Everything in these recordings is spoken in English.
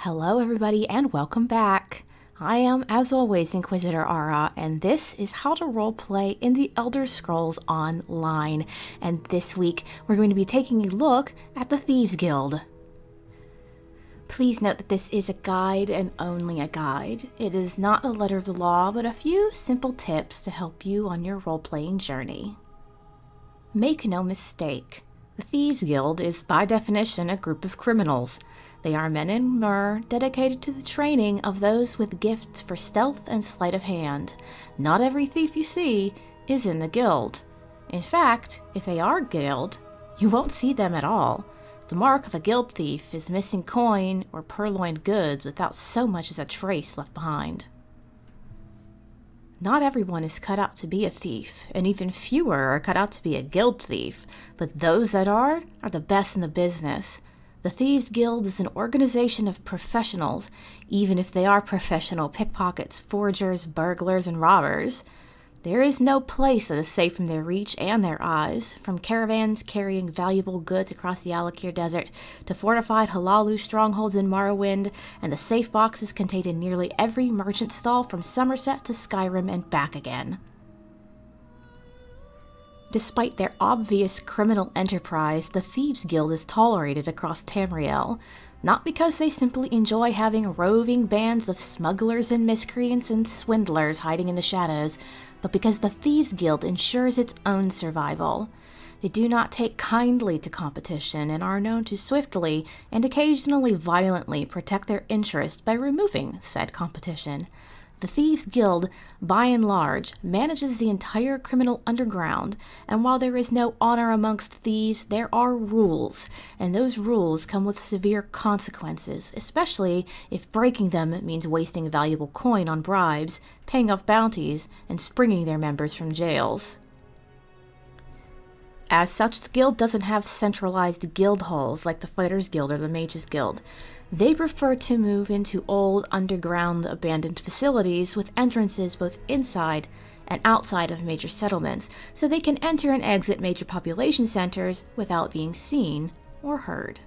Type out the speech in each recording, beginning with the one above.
Hello everybody and welcome back. I am, as always, Inquisitor Ara, and this is How to Roleplay in the Elder Scrolls Online. And this week, we're going to be taking a look at the Thieves Guild. Please note that this is a guide and only a guide. It is not a letter of the law, but a few simple tips to help you on your role-playing journey. Make no mistake, the Thieves Guild is by definition a group of criminals. They are men in myrrh dedicated to the training of those with gifts for stealth and sleight of hand. Not every thief you see is in the guild. In fact, if they are guild, you won't see them at all. The mark of a guild thief is missing coin or purloined goods without so much as a trace left behind. Not everyone is cut out to be a thief, and even fewer are cut out to be a guild thief, but those that are the best in the business. The Thieves Guild is an organization of professionals, even if they are professional pickpockets, forgers, burglars, and robbers. There is no place that is safe from their reach and their eyes, from caravans carrying valuable goods across the Alakir Desert to fortified Halalu strongholds in Morrowind, and the safe boxes contained in nearly every merchant stall from Somerset to Skyrim and back again. Despite their obvious criminal enterprise, the Thieves Guild is tolerated across Tamriel, not because they simply enjoy having roving bands of smugglers and miscreants and swindlers hiding in the shadows, but because the Thieves Guild ensures its own survival. They do not take kindly to competition and are known to swiftly and occasionally violently protect their interest by removing said competition. The Thieves Guild, by and large, manages the entire criminal underground, and while there is no honor amongst thieves, there are rules, and those rules come with severe consequences, especially if breaking them means wasting valuable coin on bribes, paying off bounties, and springing their members from jails. As such, the guild doesn't have centralized guild halls like the Fighters Guild or the Mages Guild. They prefer to move into old underground abandoned facilities with entrances both inside and outside of major settlements, so they can enter and exit major population centers without being seen or heard.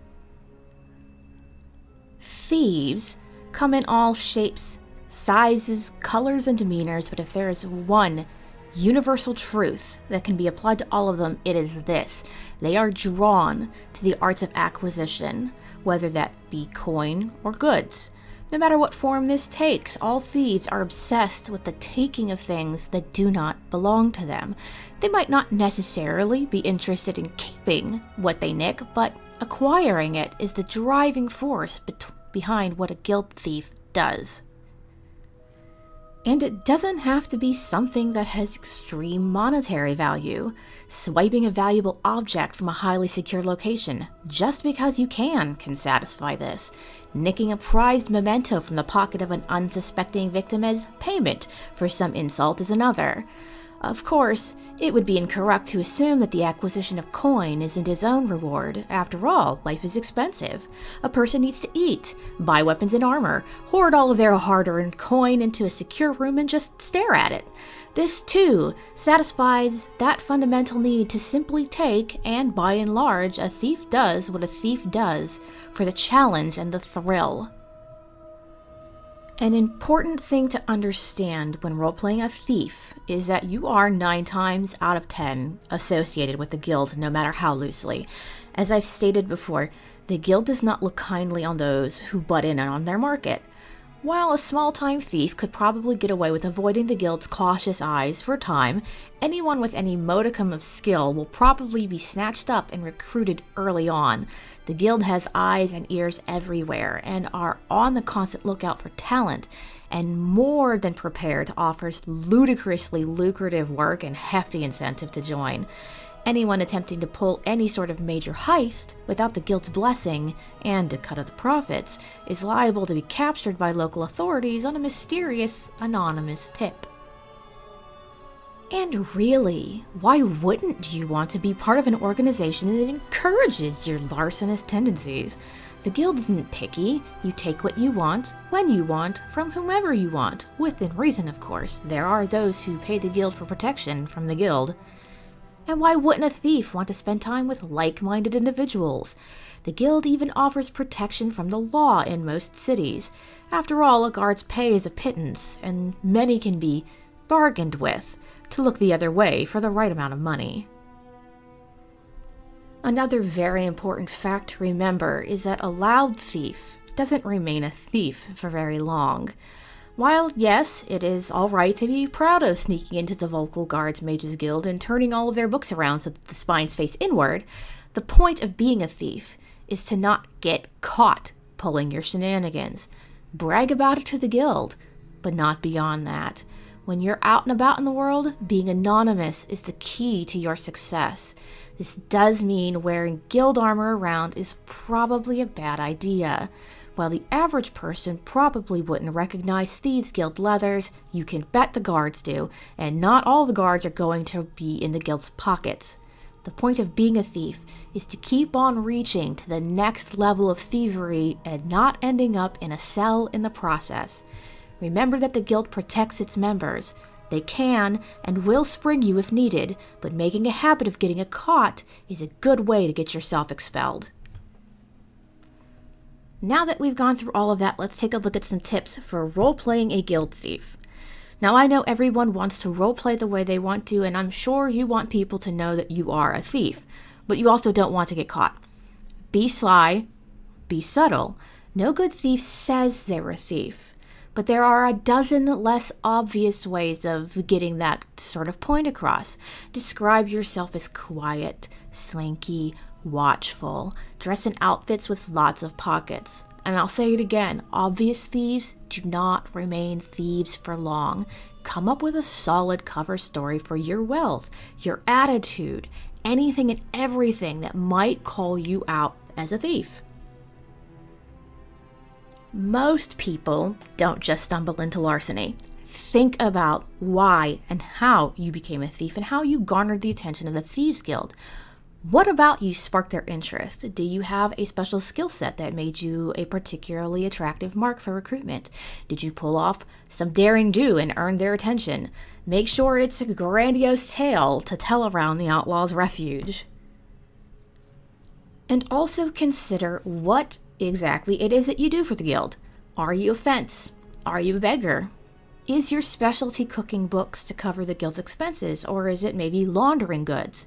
Thieves come in all shapes, sizes, colors, and demeanors, but if there is one universal truth that can be applied to all of them, it is this: they are drawn to the arts of acquisition, whether that be coin or goods. No matter what form this takes, all thieves are obsessed with the taking of things that do not belong to them. They might not necessarily be interested in keeping what they nick, but acquiring it is the driving force behind what a guild thief does. And it doesn't have to be something that has extreme monetary value. Swiping a valuable object from a highly secure location, just because you can satisfy this. Nicking a prized memento from the pocket of an unsuspecting victim as payment for some insult is another. Of course, it would be incorrect to assume that the acquisition of coin isn't his own reward. After all, life is expensive. A person needs to eat, buy weapons and armor, hoard all of their hard-earned coin into a secure room and just stare at it. This, too, satisfies that fundamental need to simply take, and by and large, a thief does what a thief does for the challenge and the thrill. An important thing to understand when role-playing a thief is that you are 9 times out of 10 associated with the guild, no matter how loosely. As I've stated before, the guild does not look kindly on those who butt in on their market. While a small-time thief could probably get away with avoiding the guild's cautious eyes for a time, anyone with any modicum of skill will probably be snatched up and recruited early on. The guild has eyes and ears everywhere and are on the constant lookout for talent, and more than prepared to offer ludicrously lucrative work and hefty incentive to join. Anyone attempting to pull any sort of major heist without the guild's blessing and a cut of the profits is liable to be captured by local authorities on a mysterious, anonymous tip. And really, why wouldn't you want to be part of an organization that encourages your larcenous tendencies? The guild isn't picky. You take what you want, when you want, from whomever you want, within reason, of course. There are those who pay the guild for protection from the guild. And why wouldn't a thief want to spend time with like-minded individuals? The guild even offers protection from the law in most cities. After all, a guard's pay is a pittance, and many can be bargained with to look the other way for the right amount of money. Another very important fact to remember is that a loud thief doesn't remain a thief for very long. While, yes, it is alright to be proud of sneaking into the Vocal Guards Mages Guild and turning all of their books around so that the spines face inward, the point of being a thief is to not get caught pulling your shenanigans. Brag about it to the guild, but not beyond that. When you're out and about in the world, being anonymous is the key to your success. This does mean wearing guild armor around is probably a bad idea. While the average person probably wouldn't recognize Thieves Guild leathers, you can bet the guards do, and not all the guards are going to be in the guild's pockets. The point of being a thief is to keep on reaching to the next level of thievery and not ending up in a cell in the process. Remember that the guild protects its members. They can and will spring you if needed, but making a habit of getting caught is a good way to get yourself expelled. Now that we've gone through all of that, let's take a look at some tips for role-playing a guild thief. Now, I know everyone wants to roleplay the way they want to, and I'm sure you want people to know that you are a thief, but you also don't want to get caught. Be sly, be subtle. No good thief says they're a thief, but there are a dozen less obvious ways of getting that sort of point across. Describe yourself as quiet, slinky, watchful. Dress in outfits with lots of pockets. And I'll say it again, obvious thieves do not remain thieves for long. Come up with a solid cover story for your wealth, your attitude, anything and everything that might call you out as a thief. Most people don't just stumble into larceny. Think about why and how you became a thief and how you garnered the attention of the Thieves Guild. What about you sparked their interest? Do you have a special skill set that made you a particularly attractive mark for recruitment? Did you pull off some daring do and earn their attention? Make sure it's a grandiose tale to tell around the Outlaw's Refuge. And also consider what exactly it is that you do for the guild. Are you a fence? Are you a beggar? Is your specialty cooking books to cover the guild's expenses, or is it maybe laundering goods?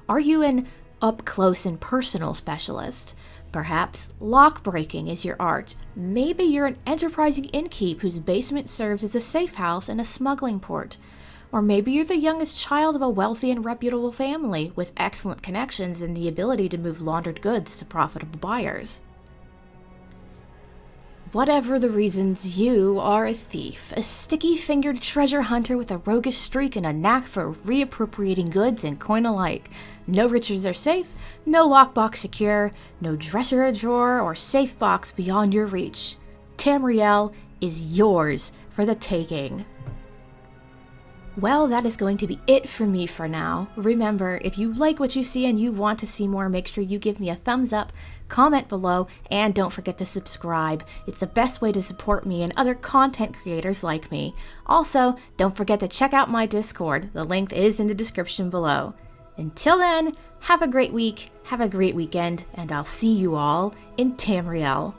Are you an up-close and personal specialist? Perhaps lock-breaking is your art. Maybe you're an enterprising innkeep whose basement serves as a safe house and a smuggling port. Or maybe you're the youngest child of a wealthy and reputable family with excellent connections and the ability to move laundered goods to profitable buyers. Whatever the reasons, you are a thief, a sticky-fingered treasure hunter with a roguish streak and a knack for reappropriating goods and coin alike. No riches are safe, no lockbox secure, no dresser or drawer or safe box beyond your reach. Tamriel is yours for the taking. Well, that is going to be it for me for now. Remember, if you like what you see and you want to see more, make sure you give me a thumbs up, comment below, and don't forget to subscribe. It's the best way to support me and other content creators like me. Also, don't forget to check out my Discord. The link is in the description below. Until then, have a great week, have a great weekend, and I'll see you all in Tamriel.